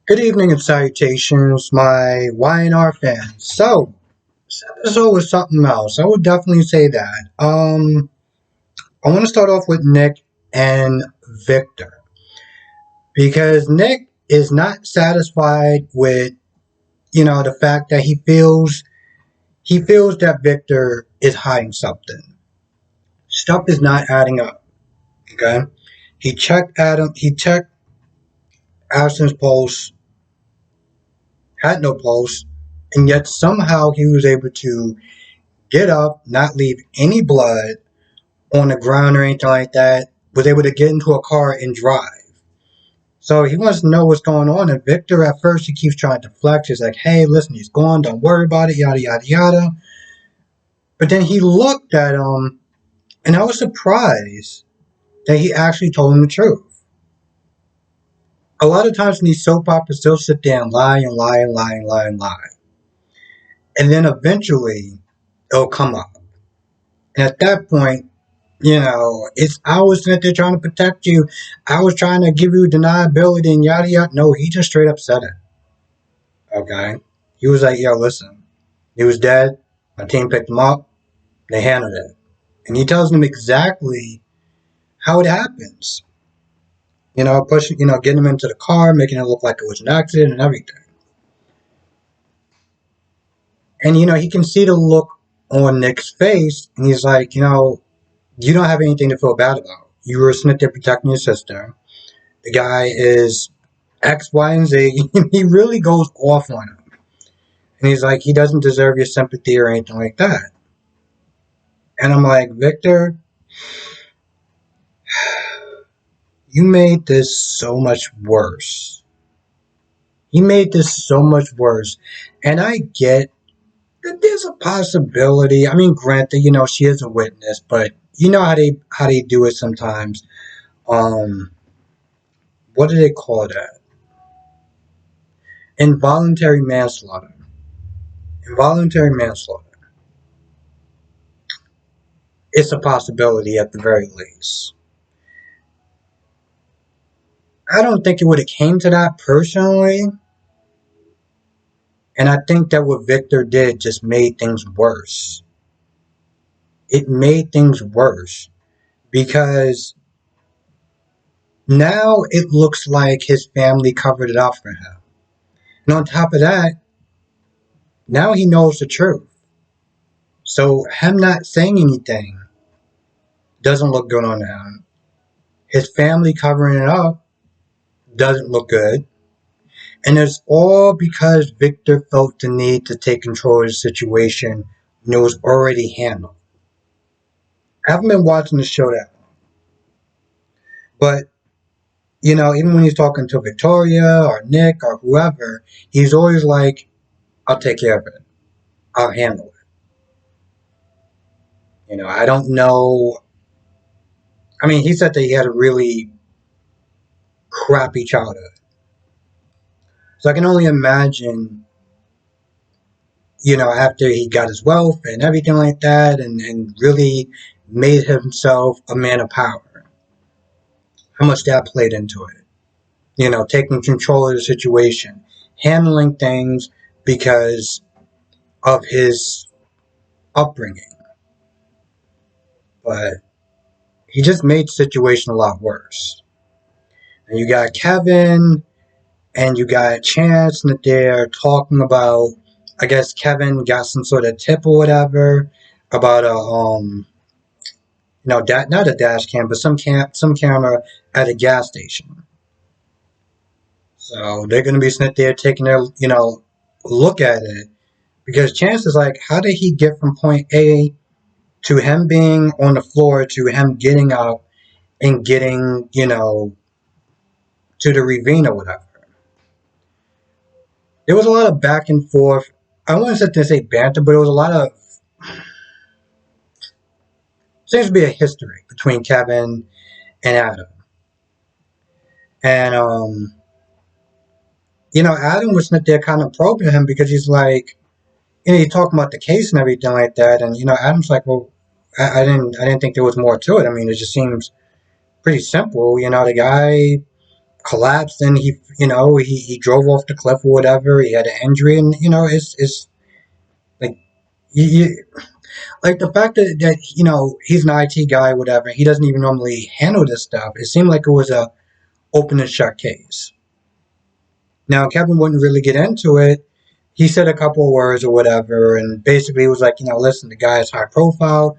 Good evening and salutations, my YNR fans. So, this episode was something else. I would definitely say that. I want to start off with Nick and Victor because Nick is not satisfied with the fact that he feels that Victor is hiding something. Stuff is not adding up. Okay, he checked Addison's pulse, had no pulse, and yet somehow he was able to get up, not leave any blood on the ground or anything like that, was able to get into a car and drive. So he wants to know what's going on. And Victor, at first, he keeps trying to flex. He's like, hey, listen, he's gone. Don't worry about it, yada, yada, yada. But then he looked at him, and I was surprised that he actually told him the truth. A lot of times in these soap operas, they'll sit there and lie and lie and lie and lie and lie. And then eventually, it'll come up. And at that point, it's I was that they're trying to protect you. I was trying to give you deniability and yada yada. No, he just straight up said it. Okay. He was like, yo, listen, he was dead. My team picked him up. They handled it. And he tells them exactly how it happens. Pushing, getting him into the car, making it look like it was an accident and everything. And, he can see the look on Nick's face. And he's like, you don't have anything to feel bad about. You were sitting there protecting your sister. The guy is X, Y, and Z. He really goes off on him. And he's like, he doesn't deserve your sympathy or anything like that. And I'm like, Victor, you made this so much worse. You made this so much worse. And I get that there's a possibility. I mean, granted, she is a witness, but you know how they do it sometimes. What do they call that? Involuntary manslaughter. Involuntary manslaughter. It's a possibility at the very least. I don't think it would have came to that personally. And I think that what Victor did just made things worse. It made things worse because now it looks like his family covered it up for him. And on top of that, now he knows the truth. So him not saying anything doesn't look good on him. His family covering it up doesn't look good. And it's all because Victor felt the need to take control of the situation when it was already handled. I haven't been watching the show that long. But, even when he's talking to Victoria or Nick or whoever, he's always like, I'll take care of it. I'll handle it. I don't know. I mean, he said that he had a really crappy childhood. So I can only imagine, after he got his wealth and everything like that and really made himself a man of power, how much that played into it. Taking control of the situation, handling things because of his upbringing. But he just made the situation a lot worse. And you got Kevin and you got Chance that they're talking about. I guess Kevin got some sort of tip or whatever about not a dash cam, but some camera at a gas station. So they're gonna be sitting there taking their look at it because Chance is like, how did he get from point A to him being on the floor to him getting up and getting to the ravine or whatever. There was a lot of back and forth. I wouldn't sit there and say banter, but it was a lot of seems to be a history between Kevin and Adam. And Adam was sitting there kind of probing him because he's like, he's talking about the case and everything like that, and Adam's like, well, I didn't think there was more to it. I mean, it just seems pretty simple. The guy collapsed and he drove off the cliff or whatever. He had an injury, and it's like you like the fact that he's an IT guy, whatever. He doesn't even normally handle this stuff. It seemed like it was a open and shut case. Now Kevin wouldn't really get into it. He said a couple of words or whatever, and basically it was like, listen, the guy is high profile.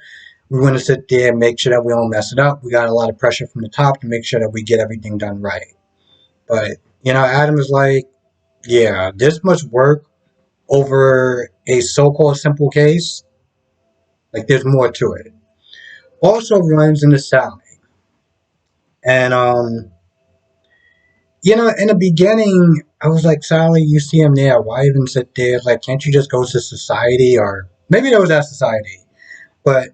We want to sit there and make sure that we don't mess it up. We got a lot of pressure from the top to make sure that we get everything done right. But Adam is like, yeah, this much work over a so-called simple case. Like, there's more to it. Also runs into Sally, and in the beginning, I was like, Sally, you see him there. Why even sit there? Like, can't you just go to society? Or maybe that was at society. But,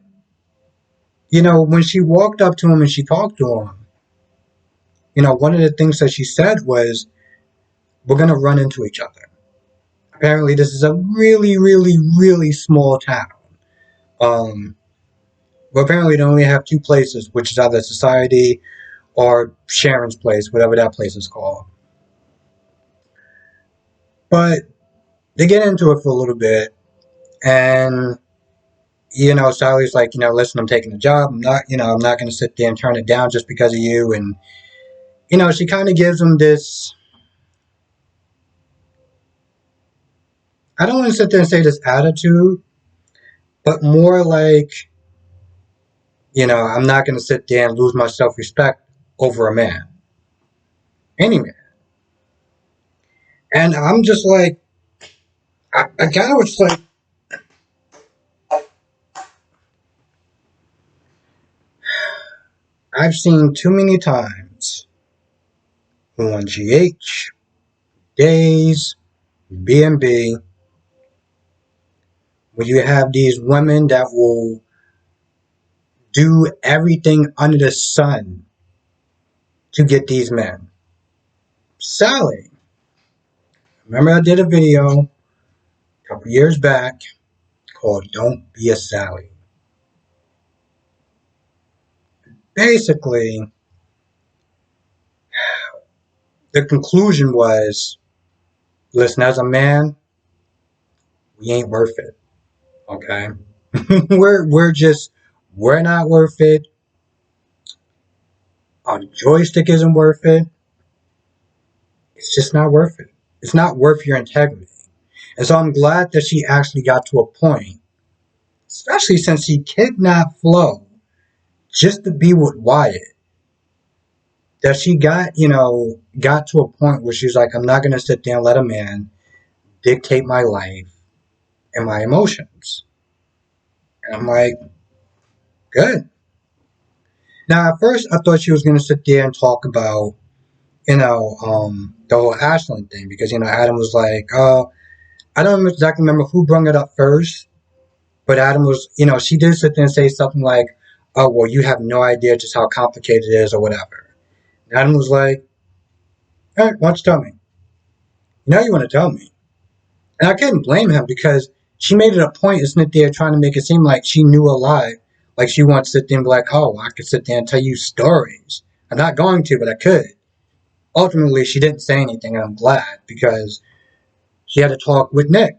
when she walked up to him and she talked to him, one of the things that she said was, we're going to run into each other. Apparently, this is a really, really, really small town. Um, well, apparently, they only have two places, which is either society or Sharon's place, whatever that place is called. But they get into it for a little bit, and Sally's like, listen, I'm taking the job. I'm not going to sit there and turn it down just because of you. And she kind of gives him this. I don't want to sit there and say this attitude, but more like, I'm not going to sit there and lose my self respect over a man, any man. And I'm just like, I kind of was like, I've seen too many times on GH, Days, B&B, where you have these women that will do everything under the sun to get these men. Sally, remember I did a video a couple years back called Don't Be a Sally. Basically, the conclusion was, listen, as a man, we ain't worth it. Okay? we're not worth it. Our joystick isn't worth it. It's just not worth it. It's not worth your integrity. And so I'm glad that she actually got to a point, especially since she kidnapped Flo just to be with Wyatt, that she got to a point where she's like, I'm not going to sit there and let a man dictate my life and my emotions. And I'm like, good. Now, at first, I thought she was going to sit there and talk about, the whole Ashland thing, because, Adam was like, I don't exactly remember who brought it up first, but Adam was, she did sit there and say something like, oh, well, you have no idea just how complicated it is or whatever. And Adam was like, all right, why don't you tell me? Now you want to tell me. And I couldn't blame him because she made it a point of sitting there trying to make it seem like she knew a lot. Like she wants to sit there and be like, oh, I could sit there and tell you stories. I'm not going to, but I could. Ultimately, she didn't say anything, and I'm glad because she had to talk with Nick.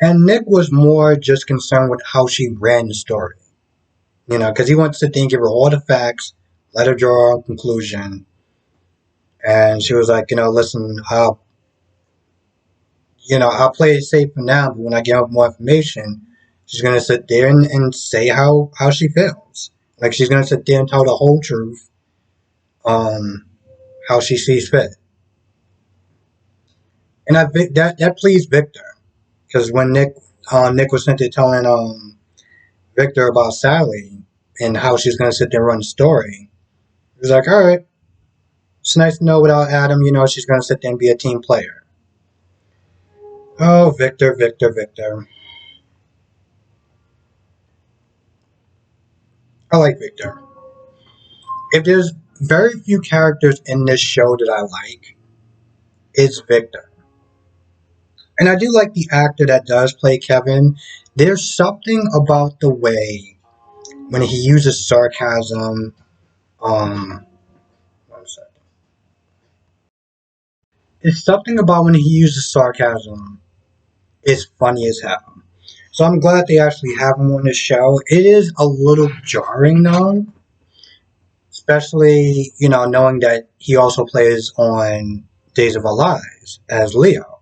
And Nick was more just concerned with how she ran the story. Because he wanted to sit there and give her all the facts, let her draw a conclusion. And she was like, listen, I'll play it safe for now, but when I get more information, she's gonna sit there and say how she feels. Like she's gonna sit there and tell the whole truth, um, how she sees fit. And that pleased Victor, because when Nick was sitting there telling Victor about Sally and how she's gonna sit there and run the story, he was like, all right, it's nice to know without Adam, she's gonna sit there and be a team player. Oh, Victor, Victor, Victor. I like Victor. If there's very few characters in this show that I like, it's Victor. And I do like the actor that does play Kevin. There's something about the way when he uses sarcasm. Um, one second. It's something about when he uses sarcasm. It's funny as hell. So I'm glad they actually have him on the show. It is a little jarring though, especially knowing that he also plays on Days of Our Lives as Leo.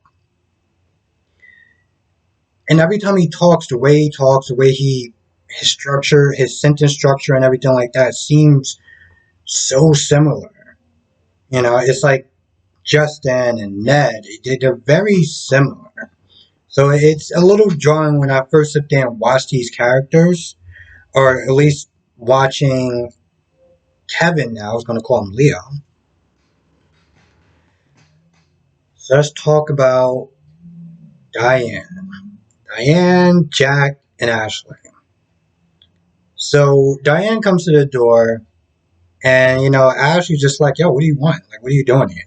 And every time he talks, the way he talks, the way his structure, his sentence structure, and everything like that seems so similar. It's like Justin and Ned. They're very similar. So it's a little jarring when I first sit there and watch these characters, or at least watching Kevin. Now I was going to call him Leo. So let's talk about Diane. Diane, Jack, and Ashley. So Diane comes to the door, and Ashley's just like, "Yo, what do you want? Like, what are you doing here?"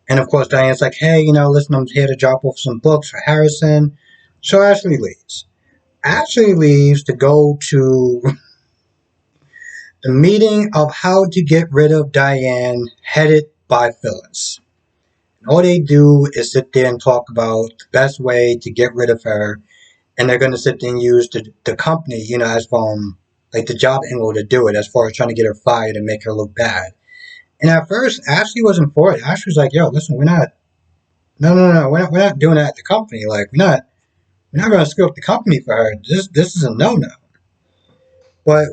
And of course, Diane's like, "Hey, listen, I'm here to drop off some books for Harrison." So Ashley leaves. Ashley leaves to go to the meeting of how to get rid of Diane, headed by Phyllis. And all they do is sit there and talk about the best way to get rid of her, and they're going to sit there and use the company, as from like the job angle to do it, as far as trying to get her fired and make her look bad. And at first, Ashley wasn't for it. Ashley was like, "Yo, listen, we're not, no, we're not doing that at the company. Like, we're not going to screw up the company for her. This is a no-no." But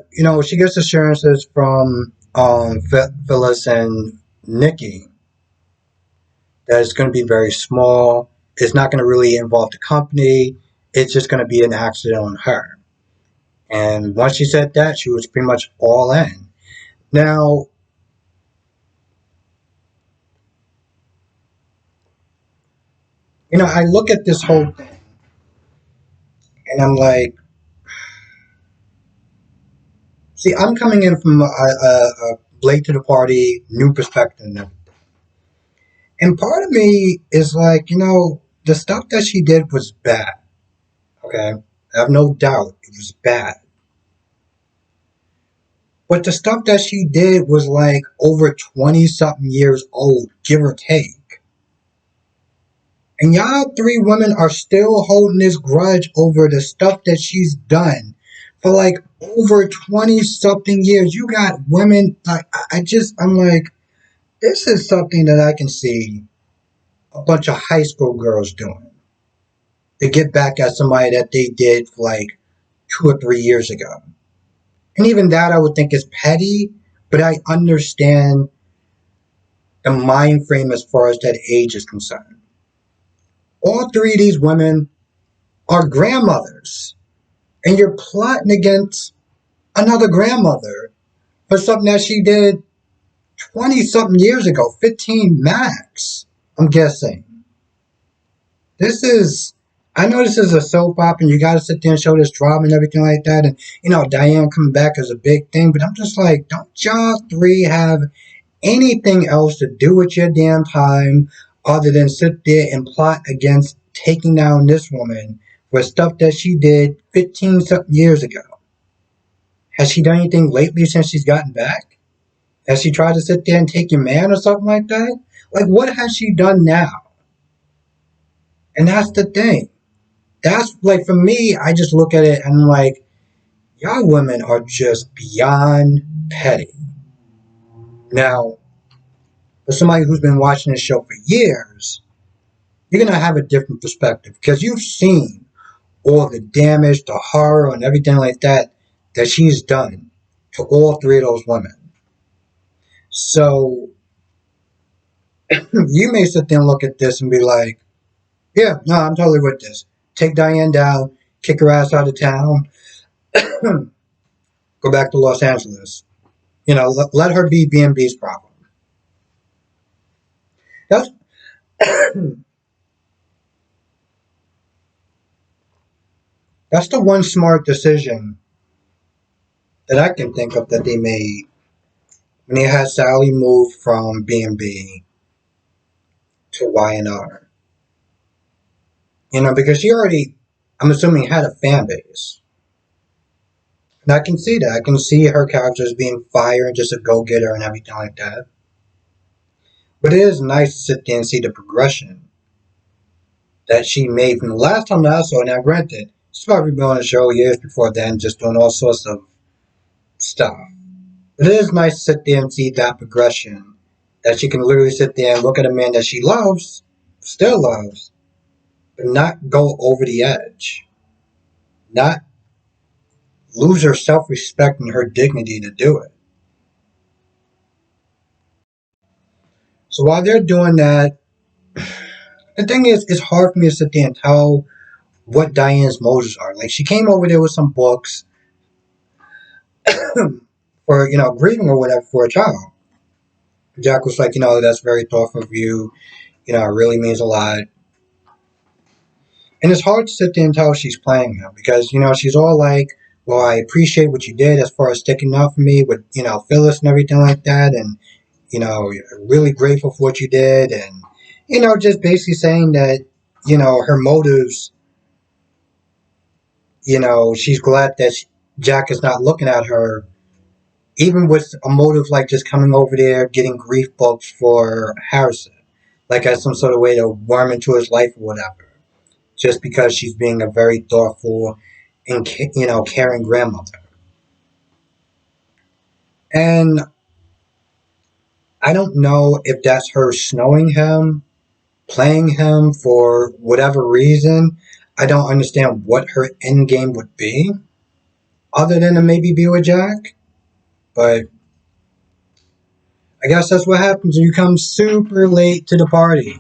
she gets assurances from Phyllis and Nikki that it's going to be very small. It's not going to really involve the company. It's just going to be an accident on her. And once she said that, she was pretty much all in. Now, I look at this whole thing and I'm like, see, I'm coming in from a late to the party, new perspective and everything. And part of me is like, the stuff that she did was bad. Okay? I have no doubt it was bad. But the stuff that she did was like over 20 something years old, give or take. And y'all three women are still holding this grudge over the stuff that she's done for like over 20 something years. You got women, like, I'm like, this is something that I can see a bunch of high school girls doing to get back at somebody that they did like 2 or 3 years ago. And even that I would think is petty, but I understand the mind frame as far as that age is concerned. All three of these women are grandmothers, and you're plotting against another grandmother for something that she did 20 something years ago, 15 max, I'm guessing. This is, I know this is a soap opera and you gotta sit there and show this drama and everything like that. And, Diane coming back is a big thing, but I'm just like, don't y'all three have anything else to do with your damn time other than sit there and plot against taking down this woman for stuff that she did 15 something years ago? Has she done anything lately since she's gotten back? Has she tried to sit there and take your man or something like that? Like, what has she done now? And that's the thing. That's like, for me, I just look at it and I'm like, y'all women are just beyond petty. Now, for somebody who's been watching this show for years, you're going to have a different perspective because you've seen all the damage, the horror, and everything like that she's done to all three of those women. So you may sit there and look at this and be like, yeah, no, I'm totally with this. Take Diane down, kick her ass out of town, go back to Los Angeles. Let her be B&B's problem. That's that's the one smart decision that I can think of that they made when they had Sally move from B&B to Y&R. Because she already, I'm assuming, had a fan base. And I can see that. I can see her character as being fire and just a go getter and everything like that. But it is nice to sit there and see the progression that she made from the last time that I saw it. Now, granted, she's probably been on the show years before then, just doing all sorts of stuff. But it is nice to sit there and see that progression. That she can literally sit there and look at a man that she loves, still loves, but not go over the edge. Not lose her self respect and her dignity to do it. So while they're doing that, the thing is, it's hard for me to sit there and tell what Diane's motives are. Like, she came over there with some books for, grieving or whatever for a child. Jack was like, that's very thoughtful of you. It really means a lot. And it's hard to sit there and tell she's playing him because, she's all like, well, I appreciate what you did as far as sticking up for me with, Phyllis and everything like that. And, really grateful for what you did. And, just basically saying that, her motives, she's glad that Jack is not looking at her, even with a motive like just coming over there, getting grief books for Harrison, like as some sort of way to worm into his life or whatever, just because she's being a very thoughtful and caring grandmother. And I don't know if that's her snowing him, playing him for whatever reason. I don't understand what her end game would be, other than to maybe be with Jack. But I guess that's what happens when you come super late to the party.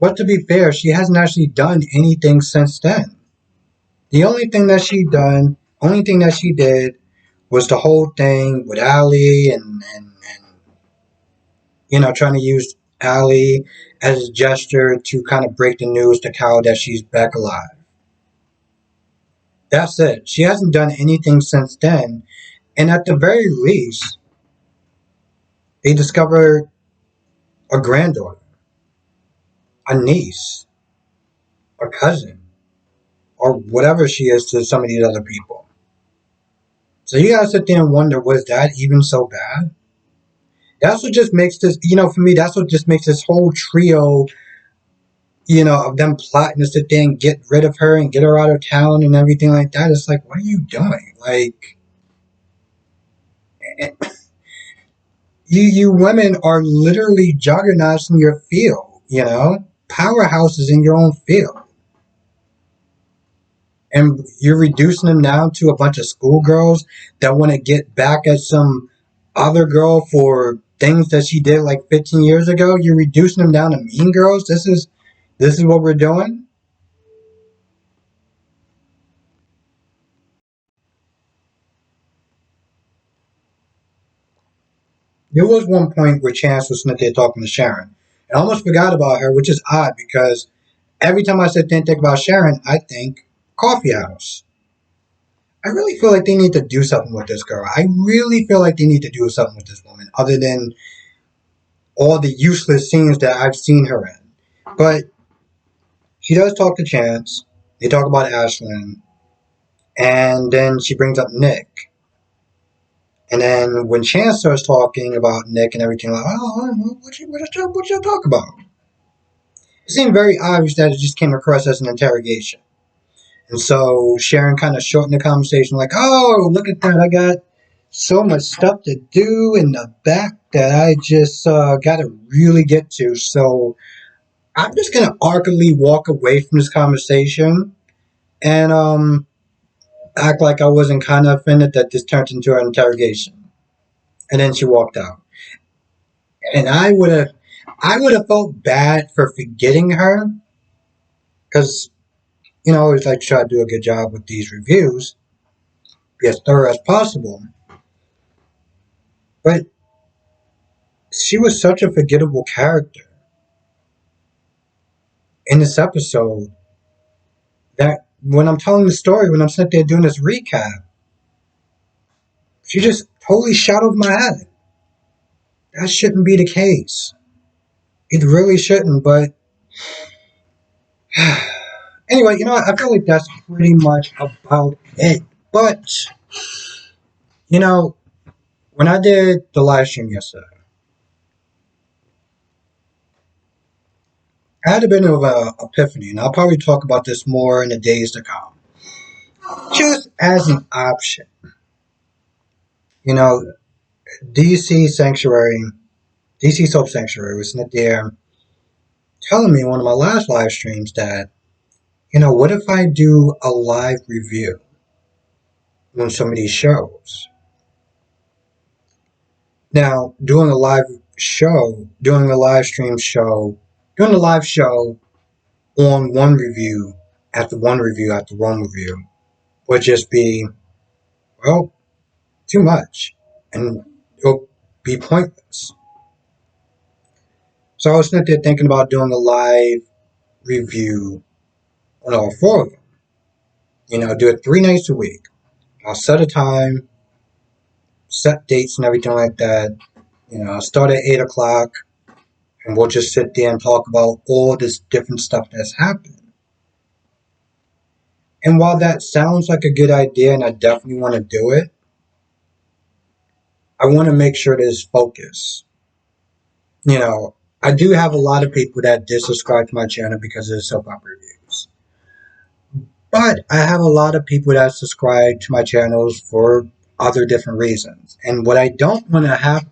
But to be fair, she hasn't actually done anything since then. The only thing that she did was the whole thing with Allie and trying to use Allie as a gesture to kind of break the news to Cal that she's back alive. That's it. She hasn't done anything since then. And at the very least, they discovered a granddaughter, a niece, a cousin, or whatever she is to some of these other people. So you gotta sit there and wonder, was that even so bad? That's what just makes this, for me, that's what just makes this whole trio, of them plotting to sit there and get rid of her and get her out of town and everything like that. It's like, what are you doing? Like, you women are literally juggernauts in your field, powerhouses in your own field. And you're reducing them down to a bunch of schoolgirls that want to get back at some other girl for things that she did like 15 years ago. You're reducing them down to mean girls. This is what we're doing. There was one point where Chance was sitting there talking to Sharon. I almost forgot about her, which is odd because every time I sit there and think about Sharon, I think coffee house. I really feel like they need to do something with this girl. I really feel like they need to do something with this woman, other than all the useless scenes that I've seen her in. But she does talk to Chance. They talk about Ashlyn, and then she brings up Nick. And then when Chance starts talking about Nick and everything, like, oh, what you talk about? It seemed very obvious that it just came across as an interrogation. And so Sharon kind of shortened the conversation, like, oh, look at that. I got so much stuff to do in the back that I just got to really get to. So I'm just going to awkwardly walk away from this conversation and act like I wasn't kind of offended that this turned into an interrogation. And then she walked out. And I would have felt bad for forgetting her because, I always like to try to do a good job with these reviews, be as thorough as possible. But she was such a forgettable character in this episode that when I'm telling the story, when I'm sitting there doing this recap, she just totally shot over my head. That shouldn't be the case. It really shouldn't, but anyway, I feel like that's pretty much about it But, you know, when I did the live stream yesterday, I had a bit of a epiphany, and I'll probably talk about this more in the days to come. Just as an option, you know, DC Sanctuary, DC Soap Sanctuary was in there telling me in one of my last live streams that, what if I do a live review on some of these shows? Now, doing a live stream show, doing a live show on one review after one review after one review would just be, well, too much. And it'll be pointless. So I was sitting there thinking about doing a live review on all four of them. Do it 3 nights a week. I'll set a time, set dates and everything like that. I'll start at 8 o'clock and we'll just sit there and talk about all this different stuff that's happened. And while that sounds like a good idea and I definitely want to do it, I want to make sure there's focus. I do have a lot of people that did subscribe to my channel because of the soap opera reviews. But I have a lot of people that subscribe to my channels for other different reasons. And what I don't want to happen,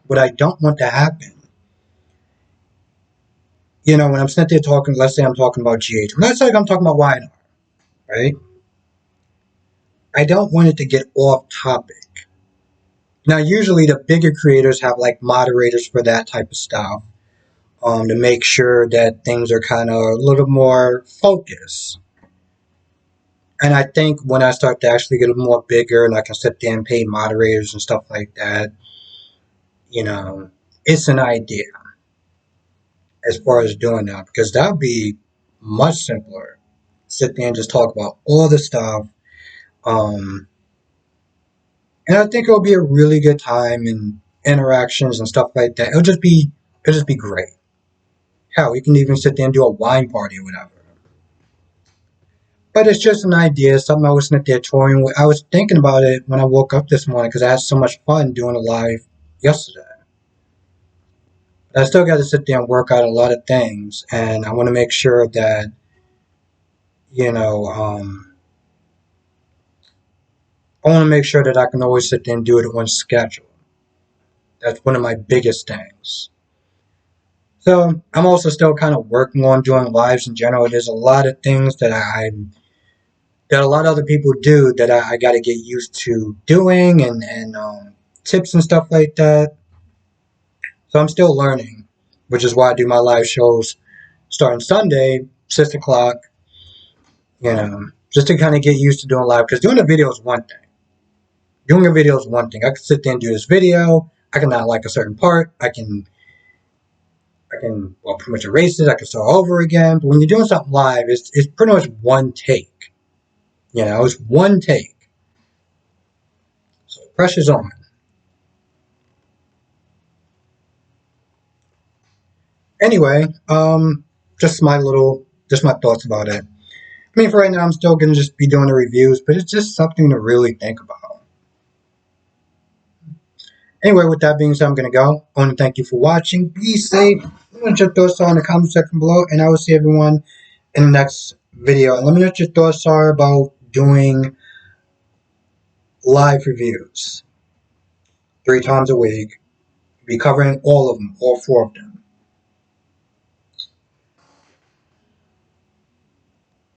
when I'm sitting there talking, let's say I'm talking about GH, let's say I'm talking about YNR, right? I don't want it to get off topic. Now, usually the bigger creators have like moderators for that type of stuff, to make sure that things are kind of a little more focused. And I think when I start to actually get a little more bigger and I can sit there and pay moderators and stuff like that, it's an idea as far as doing that, because that would be much simpler. Sit there and just talk about all the stuff. Um, and I think it'll be a really good time and interactions and stuff like that. It'll just be great. Hell, we can even sit there and do a wine party or whatever. But it's just an idea, something I was sitting there toying with. I was thinking about it when I woke up this morning because I had so much fun doing a live yesterday. But I still got to sit there and work out a lot of things, and I want to make sure that, you know, I want to make sure that I can always sit there and do it on schedule. That's one of my biggest things. So I'm also still kind of working on doing lives in general. There's a lot of things that a lot of other people do that I got to get used to doing, and tips and stuff like that. So I'm still learning, which is why I do my live shows starting Sunday, 6 o'clock, just to kind of get used to doing live. Because doing a video is one thing. Doing a video is one thing. I can sit there and do this video. I can not like a certain part. I can pretty much erase it. I can start over again. But when you're doing something live, it's pretty much one take. It's one take. So pressure's on. Anyway, just my thoughts about it. I mean, for right now, I'm still gonna just be doing the reviews, but it's just something to really think about. Anyway, with that being said, I'm gonna go. I want to thank you for watching. Be safe. Let me know what your thoughts are in the comment section below, and I will see everyone in the next video. And let me know what your thoughts are about doing live reviews 3 times a week. Be covering all of them, all 4 of them.